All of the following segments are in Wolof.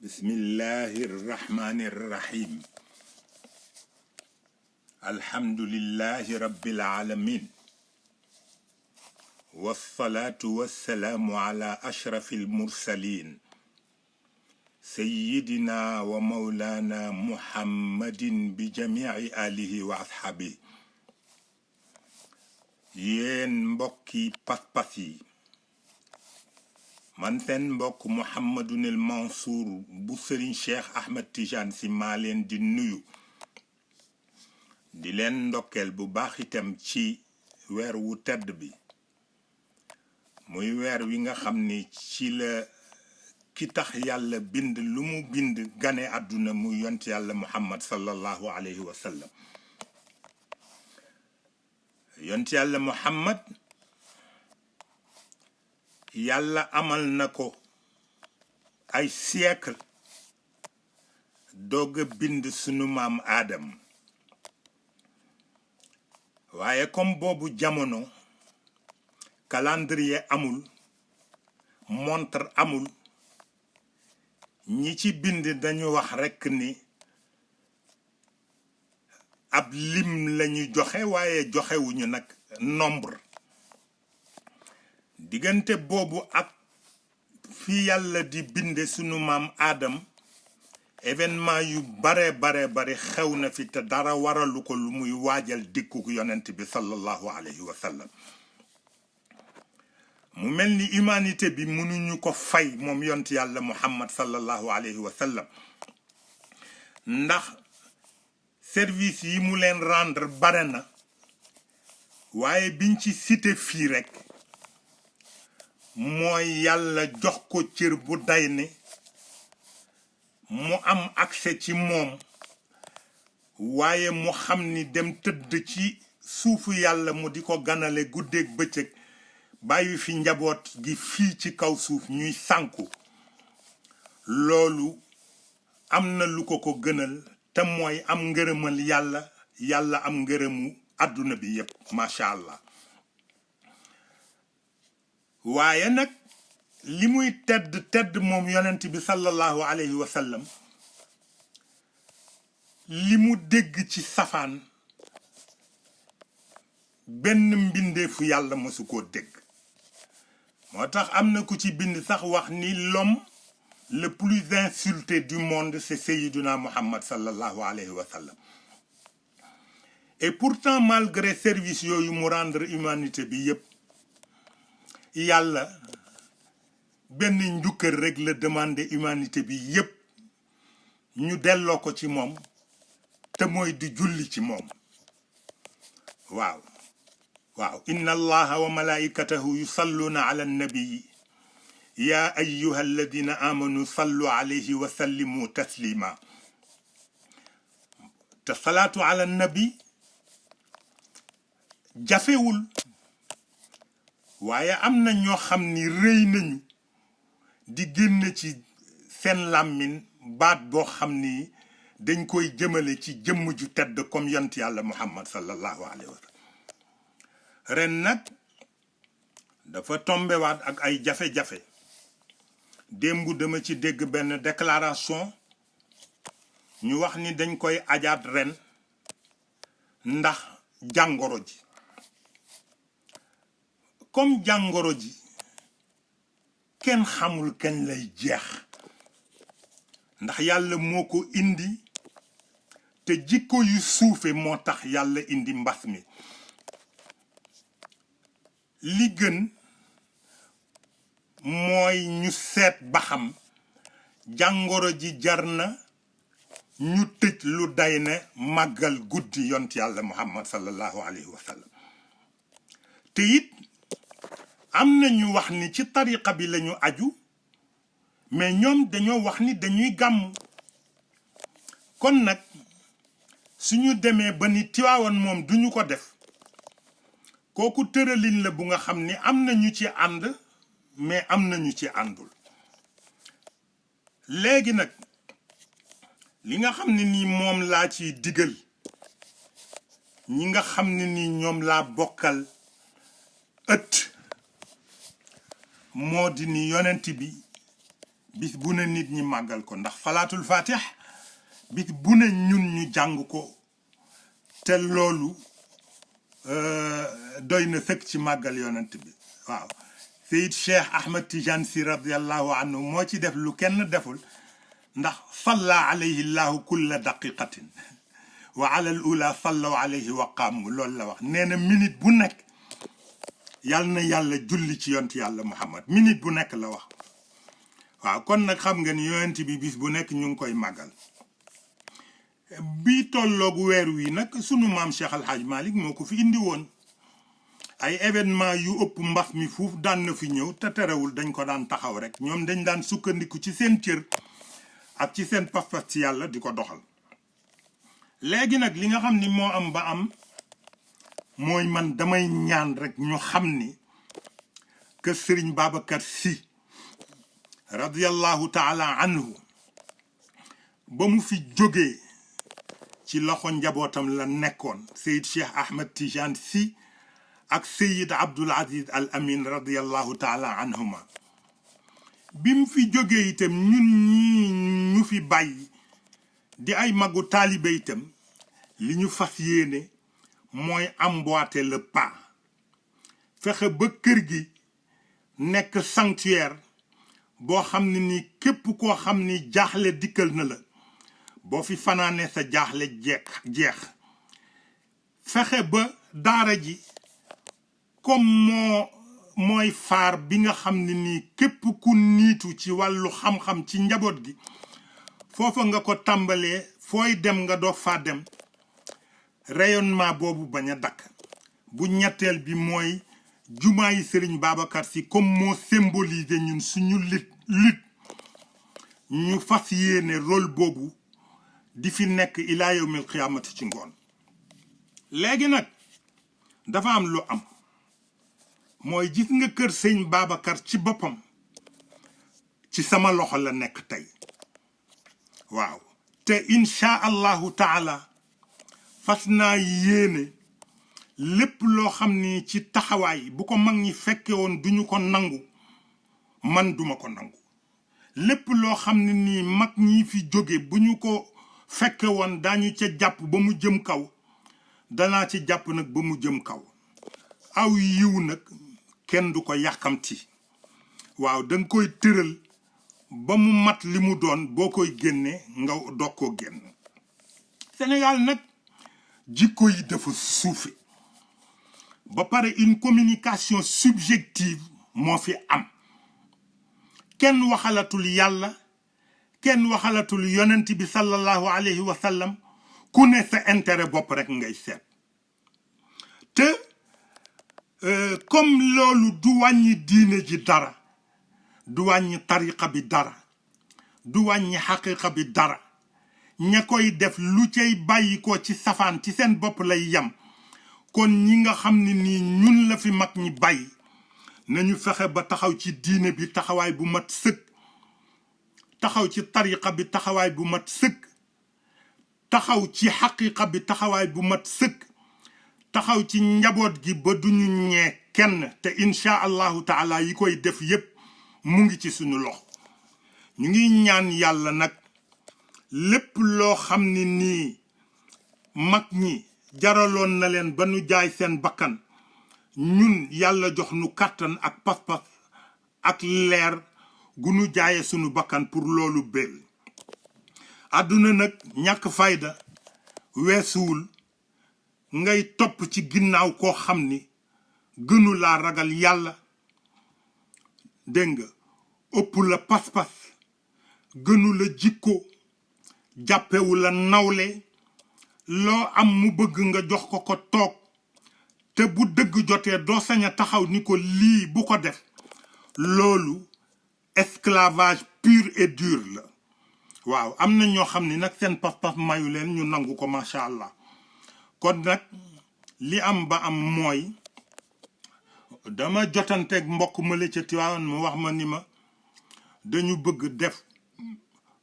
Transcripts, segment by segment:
بسم الله الرحمن الرحيم الحمد لله رب العالمين والصلاة والسلام على أشرف المرسلين سيدنا ومولانا محمد بجميع آله وأصحابه ين مبكي باسباسي man seen mbokk Mouhamadunil Mansour bu Serigne Cheikh Ahmed Tidiane Sy maa leen di nuyu di leen ndokkeel bu baax itam ci weer wu tedd bi muy weer wi nga xam ni ci la ki tax yàlla bind lu mu bind gane àdduna mu yont yàlla Muhammad sallallahu alayhi wa sallam yont yàlla Muhammad yàlla amal na ko ay siècle doog a bind sunu maam Aadam waaye comme boobu jamono calendrier amul montre amul ñi ci bind dañu wax rekk ni ab lim lañu joxe waaye joxewuñu nag nombre diggante boobu ak fi yàlla di binde sunu maam Adam événement yu bare xew na fi te dara waralu ko lu muy waajal dikkuk yonent bi sallallahu alayhi wa sallam mu mel ni humanité bi mënuñu ko fay moom yont yàlla Muhammad sallallahu alayhi wa sallam ndax service yi mu leen rendre bare na waaye biñ ci cité fii rekk mooy yàlla jox ko cër bu day ne mu am accès ci moom waaye mu xam ni dem tëdd ci suufu yàlla mu di ko ganale guddeeg bëccëg bàyyi fi njaboot gi fii ci kaw suuf ñuy sànku loolu am na lu ko gënal te mooy am ngërëmal yàlla am ngërëmu àdduna bi yépp macha allah waaye nag li muy tedd moom yonent bi sallallahu alayhi wa sallam li mu dégg ci safaan benn mbindeefu yàlla mësu koo dégg moo tax am na ku ci bind sax wax ni l'homme le plus insulté du monde c'est Sayyiduna Muhammad sallallahu alayhi wa sallam et pourtant malgré service yooyu mu rendre humanité bi yépp yàlla benn njukkër rek la demandé humanité bi yépp ñu delloo ko ci moom te mooy di julli ci moom waaw inna allaha wa malaikatahu yusalluna ala nabii ya ayyuha alladina amanu sallu alayhi wa sallimu taslima te salaatu ala nabi jafewul waaye am na ñoo xam ni rëy nañu di génn ci seen làmmiñ baat boo xam ni dañ koy jëmale ci jëmm ju tedd comme yont yàlla Muhammad sallallahu alayhi wa sallam ren nag dafa tombewaat ak ay jafe-jafe démb dama ci dégg benn déclaration ñu wax ni dañ koy ajaat ren ndax jàngoro ji comme jàngoro ji kenn xamul kañ lay jeex ndax yàlla moo ko indi te jikko yu suufe moo tax yàlla indi mbas mi li gën mooy ñu seet ba xam jàngoro ji jar na ñu tëj lu day ne màggal guddi yont yàlla Muhammad sallallahu alayhi wa sallam te it am na ñu wax ni ci tariqa bi lañu aju mais ñoom dañoo wax ni dañuy gàmm kon nag suñu demee ba ni Tiwaawan moom duñu ko def kooku tëralin la bu nga xam ni am na ñu ci ànd mais am na ñu ci àndul léegi nag li nga xam ne nii moom laa ciy digal ñi nga xam ne nii ñoom laa bokkal ëtt moo di ni yonent bi bis bu ne nit ñi màggal ko ndax salaatul fatih bis bu ne ñun ñu jàng ko te loolu doy na sëkk ci màggal yonent bi waaw Seyid Cheikh Ahmed Tidiane Sy radiallahu anhu moo ci def lu kenn deful ndax salla alayhi llahu kulla daqiqatin wa ala al ula sallaw alayhi wa qaamu loolu la wax nee na minute bu nekk yàlla na yàlla julli ci yonent yàlla Muhammad minute bu nekk la wax waaw kon nag xam nga ni yonent bi bis bu nekk ñu ngi koy màggal bi tolloog weer wi nag sunu maam Cheikh Al Hadj Malick moo ko fi indi woon ay événement yu ëpp mbas mi fuuf daan na fi ñëw te terewul dañ ko daan taxaw rek ñoom dañ daan sukkandiku ci seen cër ak ci seen pas-pas ci yàlla di ko doxal léegi nag li nga xam ni moo am ba am mooy man damay ñaan rek ñu xam ni que Serigne Babacar Sy radiyallahu taala anhu ba mu fi jógee ci loxo njabootam la nekkoon Seyid Cheikh Ahmed Tidiane Sy ak Seyid Abdoul Aziz Al Amin radiyallahu taala anhuma bi mu fi jógee itam ñun ñi ñu fi bàyyi di ay magu taalibe itam li ñu fas yéene mooy emboîter le pas fexe ba kër gi nekk sanctuaire boo xam ne ni képp koo xam ni jaaxle dikkal na la boo fi fanaane sa jaaxle jeex fexe ba daara ji comme mooy faar bi nga xam ne nii képp ku niitu ci wàllu xam-xam ci njaboot gi foofa nga ko tàmbalee fooy dem nga doog faa dem rayonnement boobu bañ a dakk bu ñetteel bi mooy jumaa yi Serigne Babacar Sy comme moo symboliser ñun suñu lutte ñu fas yéene rôle boobu di fi nekk ilaa yawmil qiyaamati ci ngoon léegi nag dafa am lu am mooy gis nga kër sëñ Babacar ci boppam ci sama loxo la nekk tey waaw te incha allahu taala fas naa yéene lépp loo xam ni ci taxawaay bu ko mag ñi fekke woon duñu ko nangu man duma ko nangu lépp loo xam ne nii mag ñi fi jóge bu ñu ko fekke woon daañu ca jàpp ba mu jëm kaw danaa ci jàpp nag ba mu jëm kaw aw yiw nag kenn du ko yàkkamti waaw danga koy tëral ba mu mat li mu doon boo koy génne nga doog koo génn Sénégal nag jikko yi dafa suufe ba pare une communication subjective moo fi am kenn waxalatul yàlla kenn waxalatul yonent bi sallallahu alayhi wa sallam ku ne sa intérêt bopp rek ngay seet te comme loolu du wàññi diine ji dara du wàññi tariqa bi dara du wàññi xaqiqa bi dara ña koy def lu cay bàyyi ko ci safaan ci seen bopp lay yam kon ñi nga xam ne nii ñun la fi mag ñi bàyyi nañu fexe ba taxaw ci diine bi taxawaay bu mat sëkk taxaw ci tariqa bi taxawaay bu mat sëkk taxaw ci xaqiqa bi taxawaay bu mat sëkk taxaw ci njaboot gi ba duñu ñee kenn te incha allahu taala yi koy def yépp mu ngi ci suñu loxo ñu ngi ñaan yàlla nag lépp loo xam ne nii mag ñi jaraloon na leen ba nu jaay seen bakkan ñun yàlla jox nu kàttan ak pas-pas ak leer gu nu jaaye sunu bakkan pour loolu bél àdduna nag ñàkk fayda weesuwul ngay topp ci ginnaaw koo xam ni gënu laa ragal yàlla dégg nga ëpp la pas-pas gënu la jikko jàppewu la nawle loo am mu bëgg nga jox ko toog te bu dëgg jotee doo sañ a taxaw ni ko lii bu ko def loolu esclavage pur et dur la waaw am na ñoo xam ni nag seen pas-pas mayu leen ñu nangu ko macha allah kon nag li am ba am mooy dama jotanteeg mbokk ma la ca Tiwaawan mu wax ma ni ma dañu bëgg def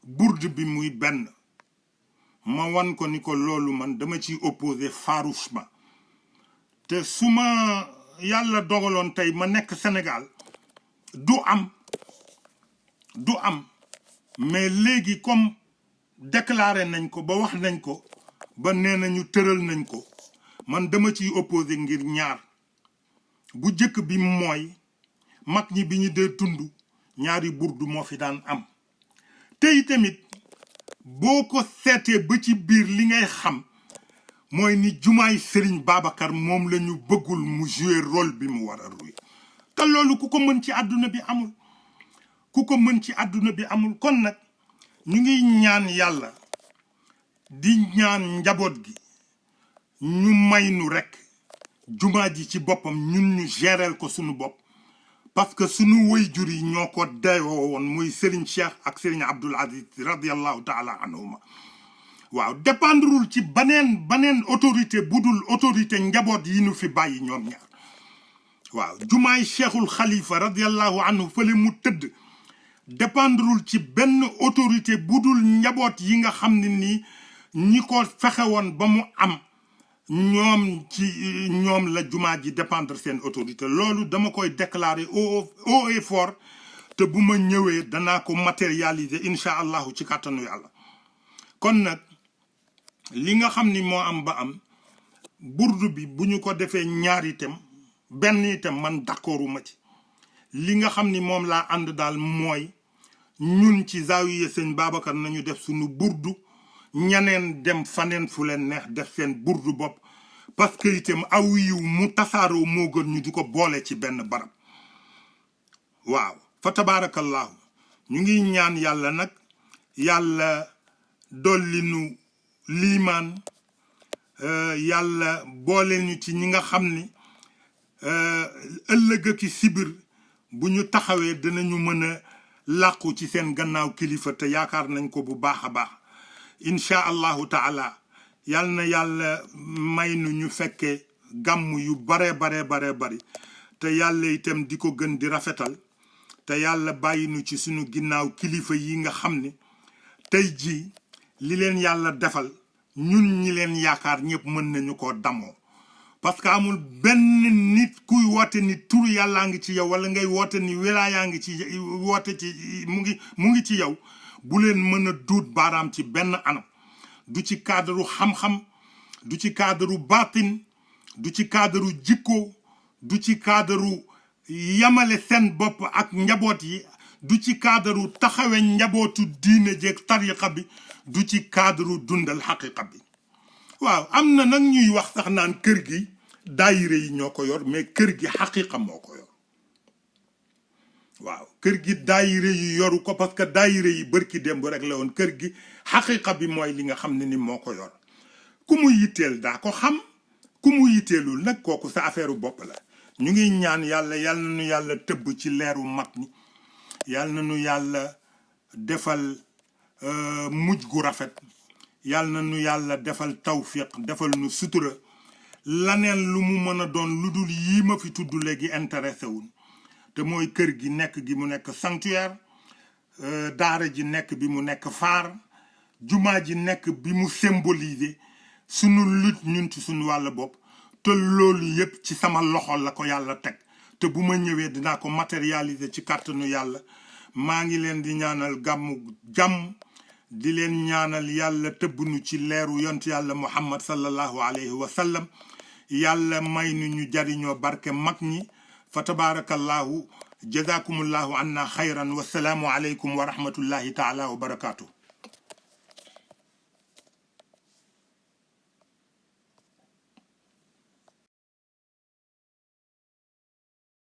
bourde bi muy benn ma wan ko ni ko loolu man dama ciy opposé farouchement te su ma yàlla dogaloon tey ma nekk Sénégal du am mais léegi comme déclaré nañ ko ba wax nañ ko ba nee nañu tëral nañ ko man dama ciy opposé ngir ñaar bu jëkk bi mooy mag ñi bi ñu dee tund ñaari burdu moo fi daan am tey tamit boo ko seetee ba ci biir li ngay xam mooy ni jumaay Serigne Babacar moom la ñu bëggul mu jouer rôle bi mu war a jouer te loolu ku ko mën ci àdduna bi amul ku ko mën ci àdduna bi amul kon nag ñu ngi ñaan yàlla di ñaan njaboot gi ñu may nu rekk jumaa ji ci boppam ñun ñu géreel ko sunu bopp parce que sunu waajur yi ñoo ko dayoo woon muy Serigne Cheikh ak Serigne Abdoul Aziz radiyallahu taala anhuma waaw dépendrul ci baneen autorité budul autorité njaboot yi nu fi bàyyi ñoom ñaar waaw jumaay Cheikhul Khalifa radiyallahu anhu fële mu tëdd dépendrul ci benn autorité budul njaboot yi nga xam ne nii ñi ko fexe woon ba mu am ñoom la jumaa ji dépendre seen autorité loolu dama koy déclarer haut et fort te bu ma ñëwee danaa ko matérialiser incha allahu ci kàttanu yàlla kon nag li nga xam ni moo am ba am burdu bi bu ñu ko defee ñaari itam benn itam man d'accorduma ci li nga xam ni moom laa ànd daal mooy ñun ci zaawiya sëñ Babacar nañu def suñu burdu ñaneen dem faneen fu leen neex def seen burdu bopp parce que itam aw yiw mu tasaaroo moo gën ñu di ko boole ci benn barab waaw fa tabarakallahu ñu ngi ñaan yàlla nag yàlla dolli nu liimaan yàlla boole ñu ci ñi nga xam ni ëllëg ki sibir bu ñu taxawee dinañu mën a làqu ci seen gannaaw kilifa te yaakaar nañ ko bu baax a baax incha allahu taala yal na yàlla may nu ñu fekkee gàmm yu bare bari te yàlla itam di ko gën di rafetal te yàlla bàyyi nu ci sunu ginnaaw kilifa yi nga xam ni tey jii li leen yàlla defal ñun ñi leen yaakaar ñëpp mën nañu koo damoo parce que amul benn nit kuy woote ni tur yàllaa ngi ci yow wala ngay woote ni wilaayaa ngi ci woote ci mu ngi ci yow bu leen mën a duut baaraam ci benn anam du ci cadre xam-xam du ci cadre baatin du ci cadre jikko du ci cadre yamale seen bopp ak njaboot yi du ci cadre taxawe njabootu diine jeeg tariqa bi du ci cadre dundal xaqiqa bi waaw am na nag ñuy wax sax naan kër gi daayire yi ñoo ko yor mais kër gi xaqiqa moo ko yor waaw kër gi daayire yi yoru ko parce que daayire yi bërki démb rek la woon kër gi xaqiqa bi mooy li nga xam ne ni moo ko yor ku mu yitteel daa ko xam ku mu yitteelul nag kooku sa affaire bopp la ñu ngi ñaan yàlla yal na nu yàlla tëbb ci leeru mag ñi yal na nu yàlla defal mujj gu rafet yal na nu yàlla defal tawfiq defal nu sutura laneen lu mu mën a doon lu dul yii ma fi tudd léegi intéressé wul te mooy kër gi mu nekk sanctuaire daara ji nekk bi mu nekk phare jumaa ji nekk bi mu symboliser sunu lutte ñun ci sunu wàll bopp te loolu yépp ci sama loxo la ko yàlla teg te bu ma ñëwee dinaa ko matérialiser ci kàttanu yàlla maa ngi leen di ñaanal gàmmu jàmm di leen ñaanal yàlla tëbbnu ci leeru yont yàlla muhammad sallallahu alayhi wa sallam yàlla may nu ñu jariñoo barke mag ñi fa tabarakallahu jazakumullahu anna xayran wasalaamu aleykum wa rahmatullahi taala wa barakatuh